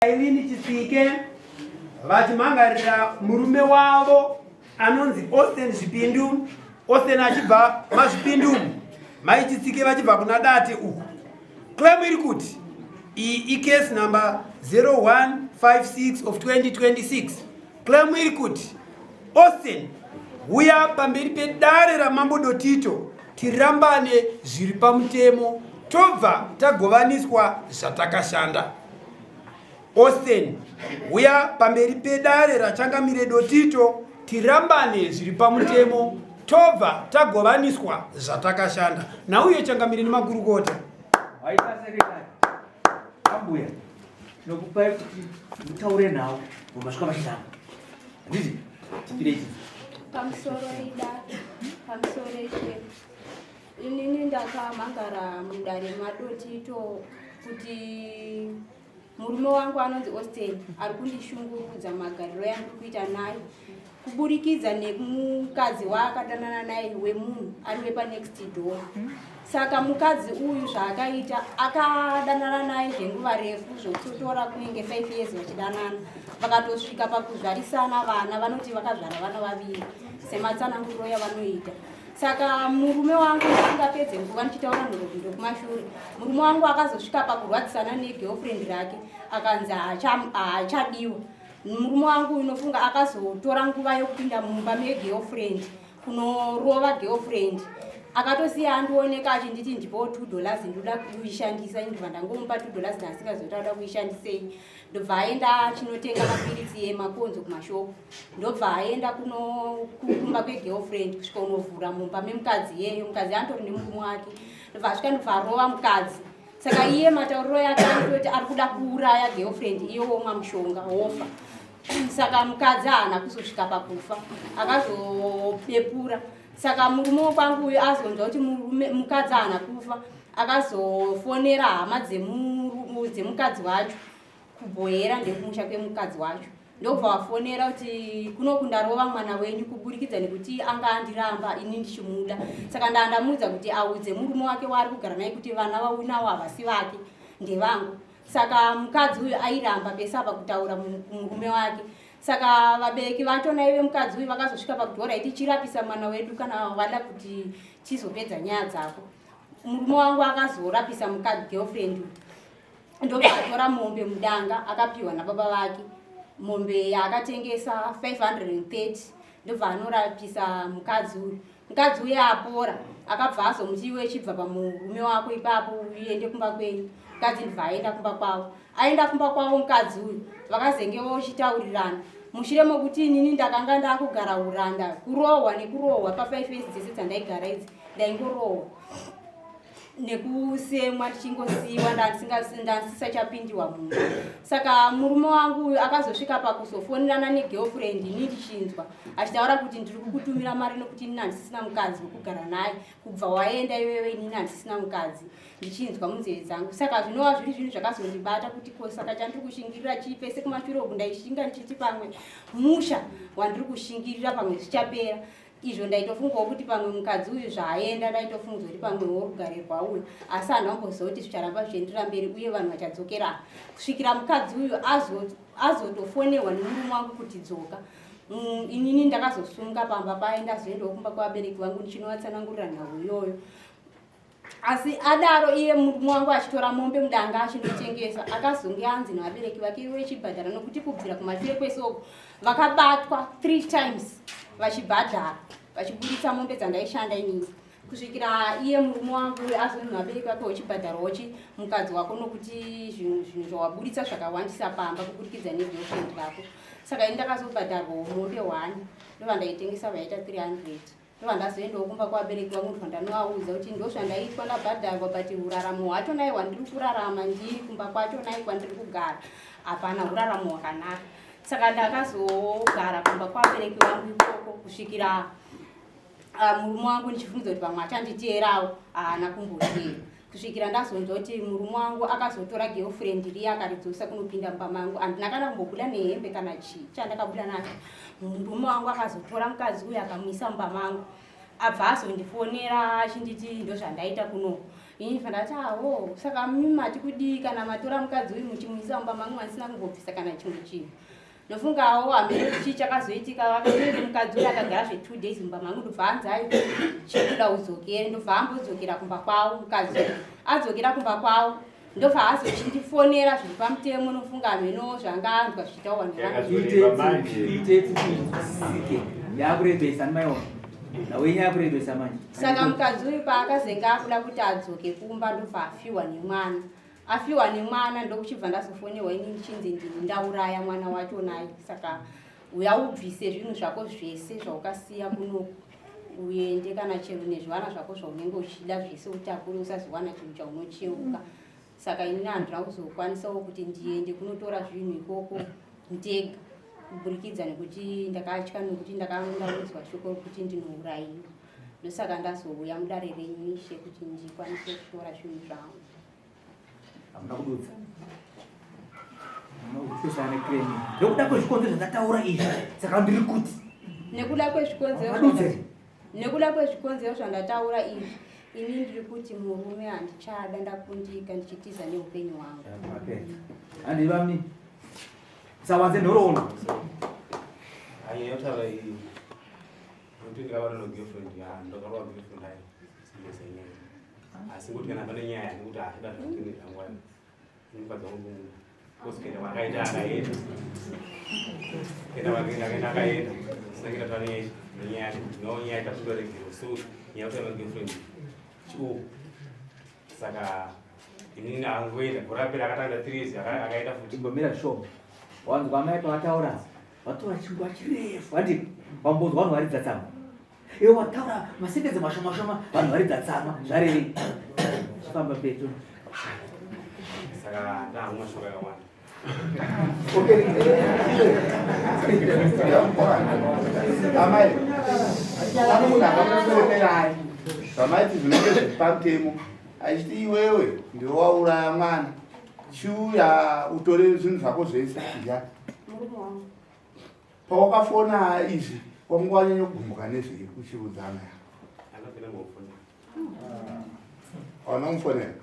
Irene Chisike vachimangarira murume wavo anonzi Austin Zvipindu. Austin achibva mazvipindu, mai Chisike vachibva kuna Date uku. Claim iri kuti iyi case number 0156 of 2026. Claim iri kuti Austin uya pamberi pedare raMambo Tito tirambane zviri pamutemo tobva tagovaniswa zvatakashanda. Austin uya pamberi pedare rachangamire Tito tirambane zviri pamutemo tobva tagovaniswa zvatakashanda. Nauye changamire nemagurukota waita sekretari ambuya nokupai kuti mutaure nawo mumasvika mashitano handiti tipirei pamusoro ida pamusoro eshe inini ndakamhangara mudare maDotito kuti murume wangu anonzi Austin ari kundishungurudza magariro yandiri kuita naye kuburikidza nemukadzi waakadanana naye wemunhu ari wepanext door. Saka mukadzi uyu zvaakaita akadanana naye zvenguva refu zvokutotora kunenge 5 years vachidanana vakatosvika pakuzvarisana vana vanoti vakazvara vana vaviri sematsananguriro yavanoita. Saka murume wangu asingapedze nguva ndichitaura nhoroondo kumashure, murume wangu akazosvika pakurwadzisana negirlfriend rake akanzi haachadiwa. Murume wangu unofunga akazotora nguva yokupinda mumba megirlfriend kunorova girlfriend akatosiya andioneka achinditi ndipo $2 ndoda kuishandisa. Ndibva ndangomupa $2 naasingazoti ada kuishandisei. Ndobva aenda achinotenga mapiritsi emakonzo kumashopu. Ndobva aenda kumba kwegirlfriend kusvika unovhura mumba memukadzi iyeyo. Mukadzi antori nemurume wake. Ndobva asvika ndobva arova mukadzi. Saka iye matauriro yake anototi ari kuda kuuraya girlfriend iye womwa mushonga wofa. Saka mukadzi haana kuzosvika pakufa akazopepura. Saka murume wakwangu uyu azonzwa kuti mukadzi haana kufa akazofonera hama dzemukadzi wacho kubhoyera ndekumusha kwemukadzi wacho. Ndobva wafonera kuti kunokundarova mwana wenyu kuburikidza nekuti anga andiramba ini ndichimuda. Saka ndamuudza kuti audze murume wake waari kugara naye kuti vana vaunawo havasi vake ndevangu. Saka mukadzi uyu airamba pese apa kutaura kumurume wake. Saka vabereki vatonai vemukadzi uyu vakazosvika pakuti ora tichirapisa mwana wedu kana vada kuti tizopedza nyaya dzako. Murume wangu akazorapisa mukadzi girlfriend uyu. Ndobva atora mombe mudanga akapiwa nababa vake. Mombe yaakatengesa 530. Ndobva anorapisa mukadzi uyu. Mukadzi uyu apora akabva azomuti iwe chibva pamurume wako ipapo uende kumba kwenyu. Mukadzi ndibva aenda kumba kwavo. Aenda kumba kwavo mukadzi uyu vakazenge vochitaurirana. Mushure mokuti inini ndakanga ndakugara uranda kurohwa nekurohwa pa5 years dzese dzandaigara idzi ndaingorohwa nekusemwa tichingosiyiwa ndandisisachapindiwa munhu. Saka murume wangu uyu akazosvika pakuzofonerana negirlfriend ini ndichinzwa achitaura kuti ndiri kukutumira mari nokuti inini handisisina mukadzi wekugara naye. Kubva waenda iwewe inini handisisina mukadzi ndichinzwa munzeve dzangu. Saka zvinova zviri zvinhu zvakazondibata kuti ko saka chandiri kushingirira chii pese kumashure uku ndaishinga ndichiti pamwe musha wandiri kushingirira pamwe zvichapera. Izvo ndaitofungawo kuti pamwe mukadzi uyu zvaaenda ndaitofunga kuti pamwe worugare rwauyu asi handamboziva kuti zvicharamba zvichienderera mberi uye vanhu vachadzokerana kusvikira mukadzi uyu azotofonerwa nemurume wangu kuti dzoka. Inini ndakazosunga pamba paye ndazoendawo kumba kwavabereki vangu ndichinovatsanangurira nhau iyoyo. Asi adaro iye murume wangu achitora mombe mudanga achindotengesa akazonge anzi navabereki vake iwe chibhadhara nokuti kubvira kumashure kwesoko vakabatwa 3 times vachibhadhara vachiburitsa mombe dzandaishanda inini kusvikira iye murume wangu azonzi navabereki vake uchibhadharawochi mukadzi wako nokuti zvinhu zvawaburitsa zvakawandisa pamba kuburikidza negirlfriend rako. Saka ini ndakazobhadharwawo mombe 1 ndobva ndaitengesa vaita 300. Ndobva ndazoendawo kumba kwavabereki vangu ndobva ndanovaudza kuti ndozvandaitwa ndabhadharwa but uraramo hwacho nai hwandiri kurarama ndiri kumba kwacho nai kwandiri kugara hapana uraramo hwakanaka. Saka ndakazogara kumba kwavabereki vangu ikoko kusvikira murume wangu ndichifunidza kuti pamwe achanditeerawo haana kumbotera. Kusvikira ndazonzwa kuti murume wangu akazotora girlfriend riya akaridzosa kunopinda mumba mangu. Handina kana kumbobuda nehembe kana chii chandakabuda nacho. Murume wangu akazotora mukadzi uyu akamuisa mumba mangu. Abva azondifonera achinditi ndozvandaita kuno. ini ndati awo saka mati kudii kana matora mukadzi uyu muchimuisa mumba mangu asina kumbobvisa kana chimwe chinhu ndofungawo hameno chii chakazoitika vakatoti mukadzi uyu akagara zve2 days mumba mangu ndobva anzi ai chikuda udzokere ndobva ambodzokera kumba kwavo mukadzi adzokera kumba kwavo ndobva azochindifonera zviri pamutemo nofunga hameno zvanga andwa zvichitaurwa nevanhuitetsike yakurebesa maiona nawenye yakurebesa manje saka mukadzi uyu paakazenga akuda kuti adzoke kumba ndobva afiwa nemwana ndokuchibva ndazofonerwa ini ndichinzi ndini ndauraya mwana wacho naye saka uya ubvise zvinhu zvako zvese zvaukasiya kuno uende kana chero nezvivana zvako zvaunenge uchida zvese utakure usazowana chinhu chaunocheuka saka ini handina kuzokwanisawo kuti ndiende kunotora zvinhu ikoko ndega kuburikidza nekuti ndakatya nokuti ndakaudzwa shoko rokuti ndinourayiwa ndosaka ndazouya mudare renyu ishe kuti ndikwanise kutora zvinhu zvangu hamuna kudutsa kusana kremi ndokuda kwezvikonzero zvandataura izvi saka ndiri kuti nekuda kwezvikonzero zvandataura izvi ini ndiri kuti murume handichada ndakundika ndichitiza neupenyu hwangu handivami sawanze nhoroono aiyotaura iyi kuti ndikavana nogirlfriend ndokarova girlfriend ayo sinezenyaya asi kuti kana pane nyaya nekuti achida zvatinezvangwana inofadza kungu kosikenda wakaita akaenda kenda akaenda sina kuita tane nenyaya no nyaya itasudoregero so nyaya kuti anogirlfriend chiu saka inini angoenda kurapira akatanga 3 akaenda futi imbomira shoma wanzwa amai pavataura vatora chingwa chirefu handi vambonzwa vanhu varidza tsama iwe wataura masendedze mashoma vanhu varidza tsama zvarei zvifamba petu saka ndahamwa shoko yakawanda amai pane munhu akamutoremerai zvamaiti zvinenge zvepamutemo achiti iwewe ndowauraya mwana chiuya utore zvinhu zvako zvese ya pawakafona izvi wanga wanyanya kugumbuka nezvei uchiudzana wanamufonera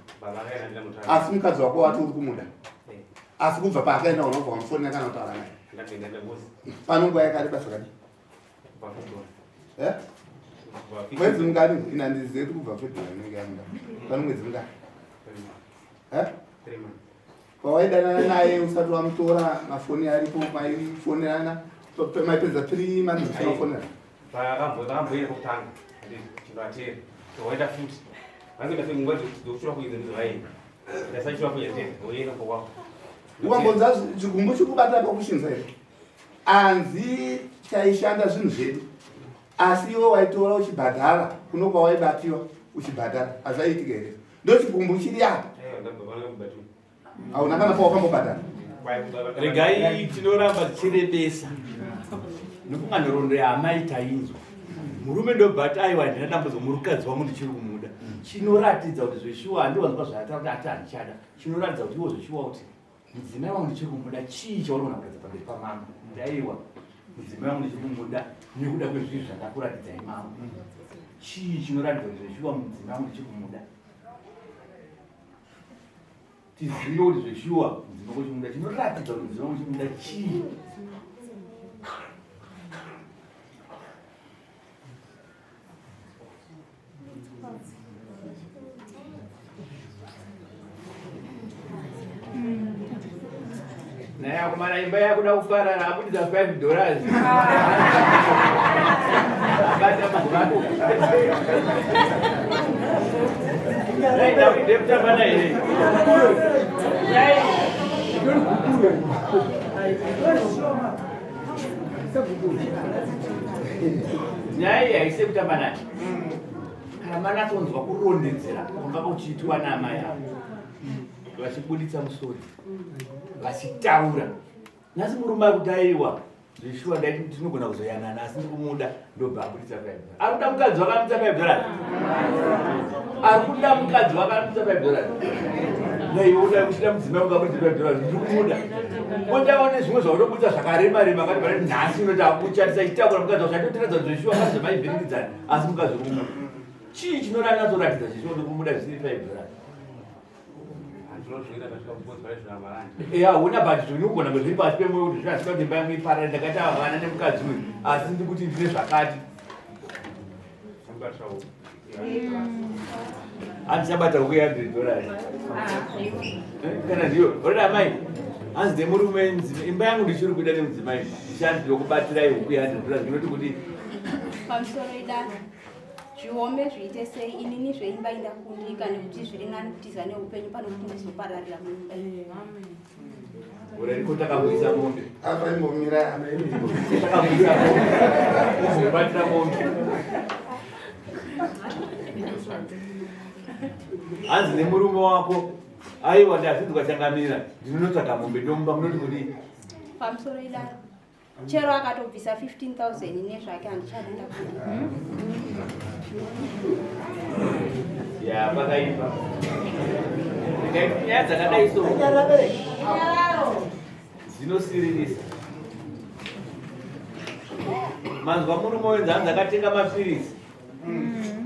asi mukadzi wako wati uri kumuda asi kubva paakaenda unobva wamufonera kana kutaura naye panonguva yakareba zvakadi mwedzi mungani ina ndizive kuti kubva february inenge yamuda pano mwedzi mungani pawaidana naye usati wamutora mafoni aripo maifonerana maipedza 3 months usafonerana vakamboenda kokutanga chindoatera towaita futi vangoita fe nguva dzokushura kuidza ndizvaini ndasachura kunyatera woenda kokwako ukambonza chigumbu chikubata pakushinza here anzi chaishanda zvinhu zvedu asi iwe waitora uchibhadhara kuno kwawaibatiwa uchibhadhara hazvaiitika here ndo chigumbu chiri apa hauna kana pawakambobhadhara regai tinoramba tichirebesa nokunga nhoroondo yaamai tainzwa murume ndobhati aiwa ndina dambudzo murukadzi wangu ndichiri kumuda chinoratidza kuti zveshuwa handiwanzwa zvaataura ati handichada chinoratidza kuti iwo zveshuwa kuti mudzimai wangu ndichiri kumuda chii chaunogona kuratidza pamberi pamama ndaiwa mudzimai wangu ndichiri kumuda nekuda kwezvinhu zvandakuratidzai mama chii chinoratidza kuti zveshuwa mudzimai wangu ndichiri kumuda tizive kuti zveshuwa mudzimai wangu chimuda chinoratidza kuti mudzimai wangu chimuda chii naya kumana imba yakuda kufarara akudidza $5 abata mazvako naida kuti ndekutambana here nyaya iyi haisi kutambanani kana mana tonzwa kurondedzera kwanga kuchiitwa namai avo vachibuditsa musoro vachitaura nhasi murume akutaiwa zveshuwa ndaiti tinogona kuzoyanana asi ndikumuda ndobva abuditsa $5 ari kuda mukadzi wakamutsa $5 ari kuda mukadzi wakamutsa $5 naiwe uda kuchida mudzimai ukabuditsa $5 ndiri kumuda ondaone zvimwe zvaunobuditsa zvakarema-rema kati pane nhasi unoti akuchatisa chitakura mukadzi wako zvatotendedza kuti zveshuwa kazvemaivhirikidzana asi mukadzi uri kumuda chii chinorana zoratidza chichode kumuda zvisiri 5 dollars hauna bhati zvinogona zviri pasi pemoyo kuti zvinasika kuti imba yangu iparare ndakaita vana nemukadzi uyu asi ndi kuti ndine zvakati handichabata huku $100 kana ndiyo oreda amai hanzi nemurume imba yangu ndichiri kuida nemudzimai ndichandinokubatiraiwo $100 ndinoti kuti pamusoro idaro zvihombe zviite sei inini zveimba indakundika nekuti zviri nani kutiza neupenyu pano kuti ndizopararira muimba urariko takamuisa mombe avaimomira takamuisa mombe uzobatira mombe hanzi nemurume wako aiwa ndazvinzi kwachangamira ndinonotsvaga mombe ndomba munoti kudi pamusoro idaro chero akatobvisa 15,000 nezvake handichadenda ya pakaipa nyaya dzakadai so dzinosiririsa manzwa murume wenzanzi akatenga mapirisi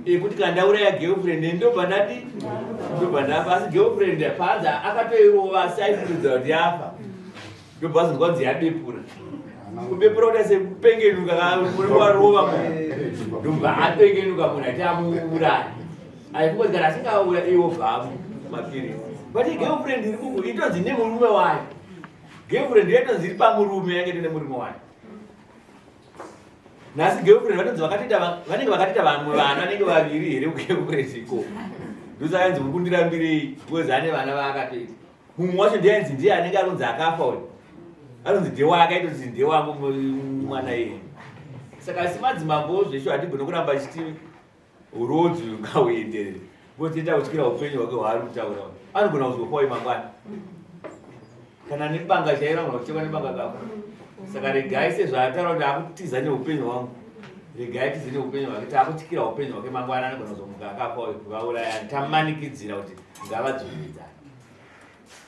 ekuti kandauraya girlfriend ndobva ndati ndobva ndafa asi girlfriend paanza akatoirova asi aifuridza kuti yafa ndobva azonzwa nzi yabepura kubepura kuti asekupengenuka warova ndobva apengenuka munhu ati amuuraya aifunga kana asingaura iwo bvamu mapirisi but girlfriend iri kuku itonzi nemurume wayo girlfriend yatonzi iri pamurume yange nemurume wayo nhasi girlfriend vatonzi vanenge vakatiita vamwe vana vanenge vaviri here girlfriend iko ndosakanzi mukundirambirei because ane vana vaakatoita mumwe wacho ndianzi ndiye anenge anonzi akafa uyu anonzi ndewake aitonzi ndewangu mwana iye saka simadzimambo zvesho hatigone kuramba achiti urodzi ngauenderere votiita kutyira upenyu hwake hwaari kutaura anogona kuzofawo mangwana kana nebanga chairo anogona kuchekwa nebanga kafa saka regai sezvaataura kuti akutiza neupenyu hwangu regai tize neupenyu hwake taakutyira upenyu hwake mangwana anogona kuzomuka akafawo kuvaurayani tamanikidzira kuti ngavadzoredzani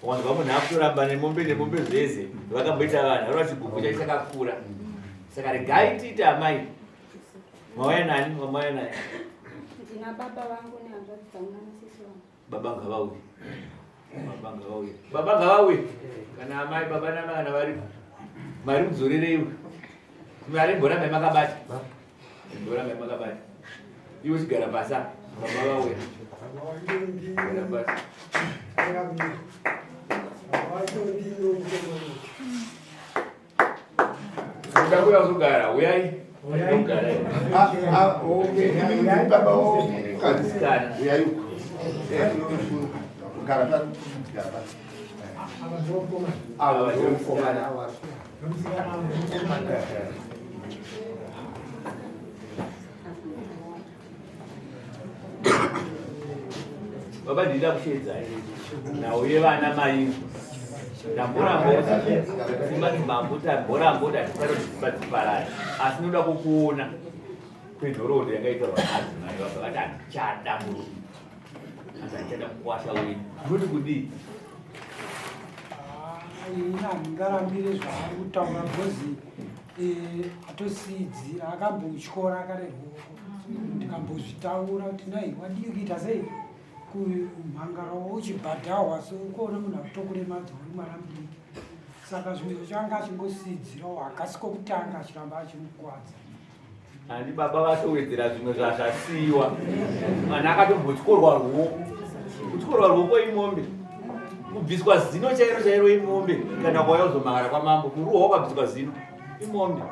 wanzwa munhu akutoramba nemombe zvese vakamboita vanhu arova chigubu chaichakakura saka regai tiite amai mawaya nani mamwaya nani ndina baba vangu nehanzvadzi dzangu namasisi vangu baba ngavauye baba ngavauye kana amai baba namai kana varipo mari mudzorereiwe mari mboramai makabata mboramai makabata iwe chigara pasa baba vauye gara pasa uda kuya uzogara uyai baba ndida kushedzai nauye vana mai ndamborambota simadzimambuta mborambota tisarotizibadziparari asi noda kukuona kwedhorodo yangaita vamadzimai vabva vati handichada murume asi handichada kukwasha wenyu noti kudii ina handingarambire zvaari kutaura bhozi atosiidzira akambotyora akarerwoko ndikambozvitaura kuti nai wadii kuita sei kumhangarawo uchibhadhahwa so ukuona munhu akutokuremadza uri mwana mudiki saka zvimwe zvanga achingosiidzirawo hakasi kokutanga achiramba achimukwadza handi baba vatowedzera zvimwe zvazvasiyiwa mwana akatombotyorwa ruoko kutyorwa ruoko imombe kubviswa zino chairo imombe kana kwauya kuzomhangara kwamambo kuruwa wakabviswa zino imombe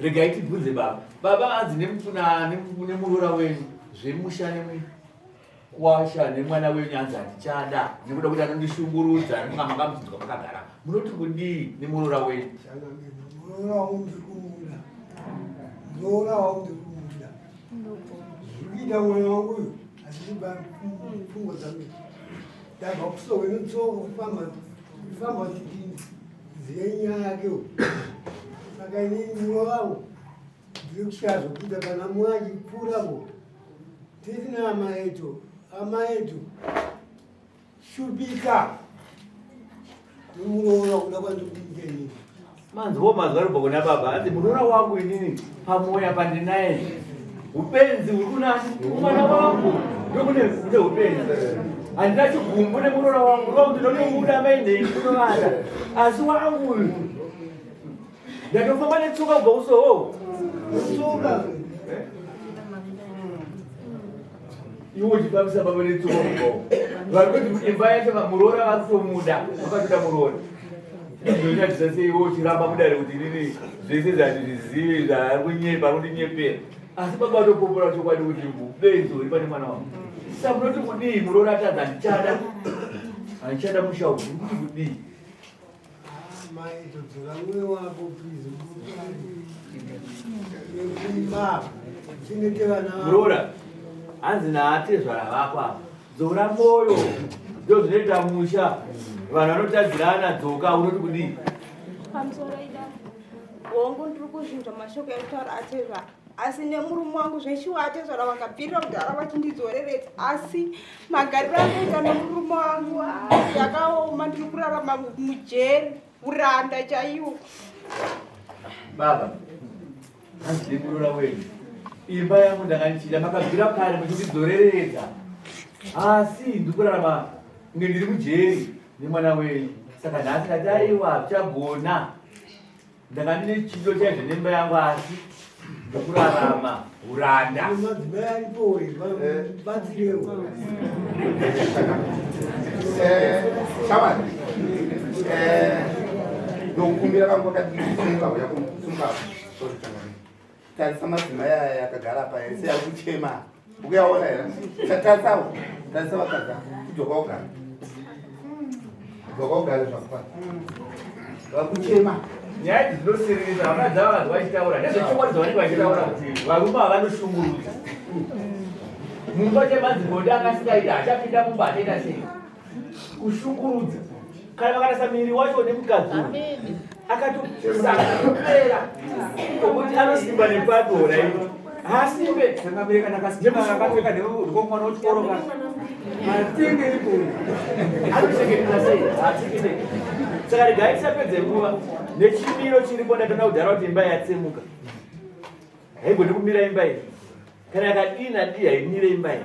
regai tibvunze baba anzi nemurora wenyu zvemusha kwasha nemwana wenyu anzi handichada nekuda kuti anondishungurudza nemunga makamuzinzwa makagara munoti kudii nemurora wenyu murora wangu ndikumuda murora wangu ndikumuda zvikuita mwana wangu uyu achiiba pfungwa dzangu ndabva kusowe netsoko kufamba chidini zive nyaya yakewo saka inini murora wangu ndiri kusvika zvokuita kana mumwe achipfuurapo tisina ama etu shubika nomurora kuda kwandikudingenini manziwo mazwa ribva kuna baba anzi murora wangu inini pamoya pandinaye upenzi uri kunani mwana wangu ndokune upenzi handina chigumbu nemuroora wangu rokuti ndinomuda mainhengi kunovada asi wangu ndatofamba netsuka kubva kusoho tsuka iwo uchifambisa pamwe netsuka kubvawo vari kuti imba yacho muroora vari kutomuda vakatoda muroora ndonyadzisa sei iwo uchiramba mudare kuti inini zvese zvandizvizivi zvaari kunyepa arikundinyephera asi baba vatopopora chokwadi kuti upenzi uri pane mwana wangu saka munoti kudii muroora atadza handichada mushauzi kuti kudii maitodzora mwoyo wako please chinete vana muroora hanzi naatezvara vako apa dzora moyo ndo zvinoita musha vanhu vanotadzirana dzoka unoti kudii pamusoro ida hongu ndiri kuzvinzwa mashoko ekutaura atezvara asi nemurume wangu zveshiwa atezvara vakabvira kudhara vachindidzoreredza asi magariro anoita nemurume wangu yakaoma ndiri kurarama mujeri uranda chaiwo baba hanzi muroora wenyu imba yangu ndakandichida makabvira kare muchindidzoreredza asi ndiri kurarama nge ndiri mujeri nemwana wenyu saka nhasi ndati aiwa tichagona ndanga ndine chido chaizvo nemba yangu asi ndokurarama uranda madzimai aripo batsirewo shamani ndokukumbira kangu kakatisunga yakusunga tarisa madzimai aya akagara paese ari kuchema ukuyaona here tarisawo tarisa vakaza kudzoka ugara dzoka ugare zvakufana vakuchema nyaya idzi dzinosiririsa hamuna dzava vanhu vachitaura nezvechokwadi dzavanenge vachitaura kuti varume havanoshungurudza mumba chemanzibodi akasingaita achapinda mumba achaita sei kushungurudza kana vakanasa miri wacho nemukadzi akatopera okuti anosimba nepadora io hasimbe akapfeka ndekomwana wechikoro ka matenge ipoi anochekerera sei haacheketei saka regai tisapedze nguva nechimiro chiripo ndatona kudhara kuti imba yatsemuka haigoni kumira imba iyi kana yakadii nadii haimire imba iyi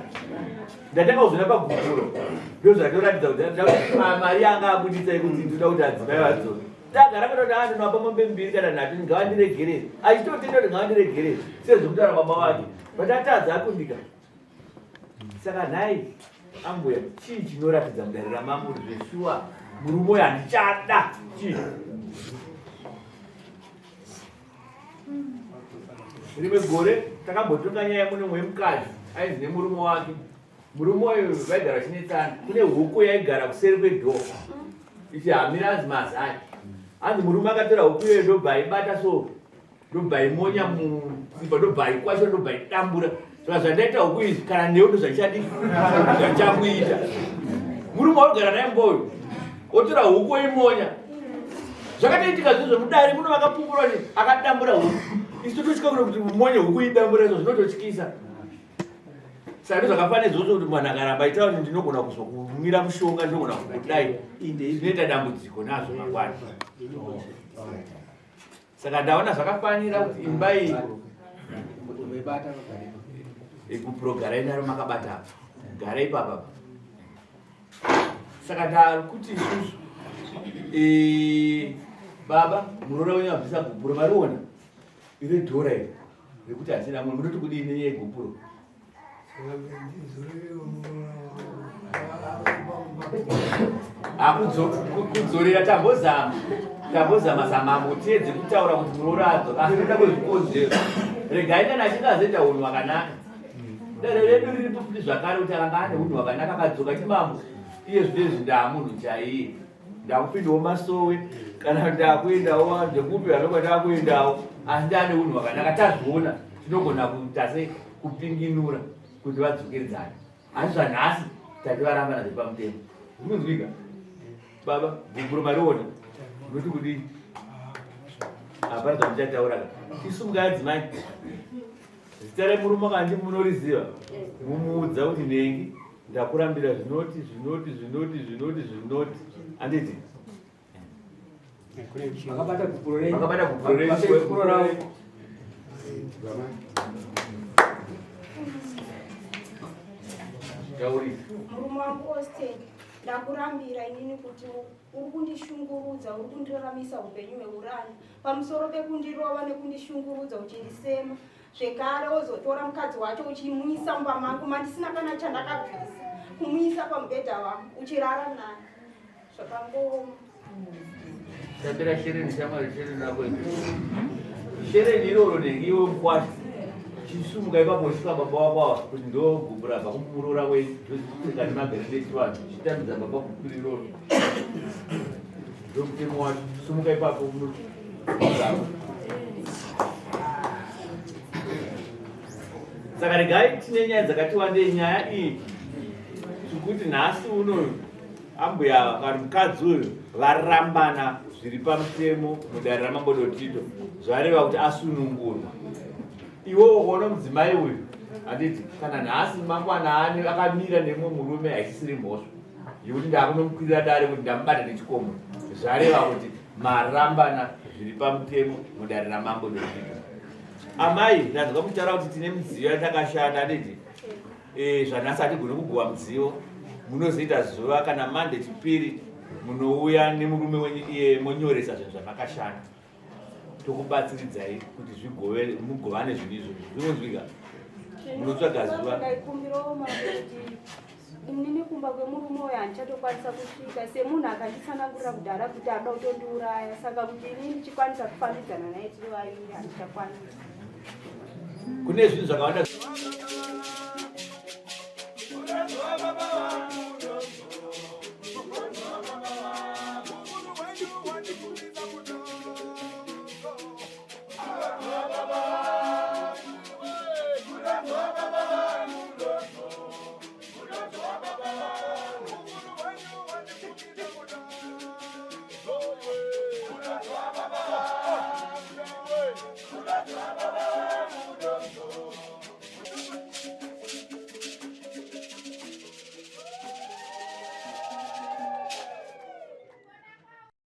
ndatanga kuzona pagukuro ndo zvatoratidza kuti mari anga abuditsai kuti ndoda kuti adzimai vadzona tagara katoti andinapa mombe mbiri kana nhatu ngavandiregerere achitotenda kuti ngavandiregerere sezvokutaura baba wake vatatadza akundika saka nhai ambuya chii chinoratidza mudarira mangu kuti zveshuwa murume uyo handichada chii rimwe gore takambotonga nyaya mune mumwe mukadzi aizi nemurume wake murume uyu vaigara chinetsana kune huku yaigara kuseri kwedhoo ichihamira anzi mazai anzi murume akatora huku iyoyo ndobva aibata so ndobva aimonya musimba ndobva aikwasha ndobva aidambura saka zvandaita huku izvi kana newo ndo zvachakuita murume waigara naye mboyo otora huku oimonya zvakatoitika zvizvo mudare muno vakapupura ni akadambura huku isi totosvika kuno kuti umonye huku idambura izvo zvinototyisa saka ndozvakafana izvozvo kuti munhu akaramba aitaura kuti ndinogona kuzokumira mushonga ndinogona kudai zvinoita dambudziko nazvo mangwana saka ndaona zvakafanira kuti imba iyi kupurogara inaro makabata apa gara ipapa saka ndakuti isusu baba munoona wenyu abvisa gupuro mariona ire dhora iri rekuti hatina munhu munoti kudini yegupuro kudzorera tambozama zamambo tiedze kutaura kuti munoradzo asi toda kwezvikonzero regai kana achingazoita unhu hwakanaka dare redu riri pafupi zvakare kuti akanga ane unhu hwakanaka akadzoka chimambo iye zvinezvi ndaamunhu chaiye ndakupindawo masowe kana ndakuendawo ndekupi vanokwa ndakuendawo asi ndaane unhu hwakanaka tazviona tinogona kuita sei kupinginura kuti vadzokeridzane asi zvanhasi tati varamba nazvo pamutemo zvinonzwika baba guguru mariona unoti kudii hapana zvamuchataura isunga adzimai zita remurume kanji munoriziva mumuudza kuti nhengi ndakurambira zvinoti anditi vakabata gupuro vakabata gupuro renyu ravo taurisa murume wangu Austin, ndakurambira inini kuti uri kundishungurudza, uri kundiraramisa upenyu hweurani pamusoro pekundirova nekundishungurudza uchindisema zvekare wozotora mukadzi wacho uchimuisa mumba mangu mandisina kana chandakabvisa kumuisa pamubhedha wangu uchirara naye zvakangoma. tambira shereni shamari shereni ako shereni iroro nengiwe mukwashi chisumuka ipapo chisvika baba wako kuti ndo gumbu rabva kumurora wezvozika nemagerendeti vanhu chitambidza baba gumbu iroro ndo mutemo wacho sumuka ipapo saka regai tine nyaya dzakati wandei. Nyaya iyi zvekuti nhasi uno ambuya kana mukadzi uyu varambana zviri pamutemo mudare ramambodotito zvareva kuti asunungurwa. Iwo ukaona mudzimai uyu handiti kana nhasi mangwana ane akamira nemwe murume haisisiri mhosva yekuti ndakunomukwirira dare kuti ndamubata nechikomo zvareva kuti marambana zviri pamutemo mudare ramambodotito. Amai ndazwa kutaura kuti tine midziyo yatakashanda handiti zvanhasi hatigone kuguva mudziyo munozoita zuva kana mande chipiri munouya nemurume wenyu iye monyoresa zvinhu zvamakashanda tokubatsiridzai kuti mugovane zvinhu izvo zvinonzwika munotsvaga zuva. Ndaikumbirawo kuti inini kumba kwemurume uyo handichatokwanisa kusvika semunhu akanditsanangurira kudhara kuti ada kutondiuraya, saka kuti inini ndichikwanisa kufambidzana naye tiri vaviri handichakwanisa. Kune zvinhu zvakawanda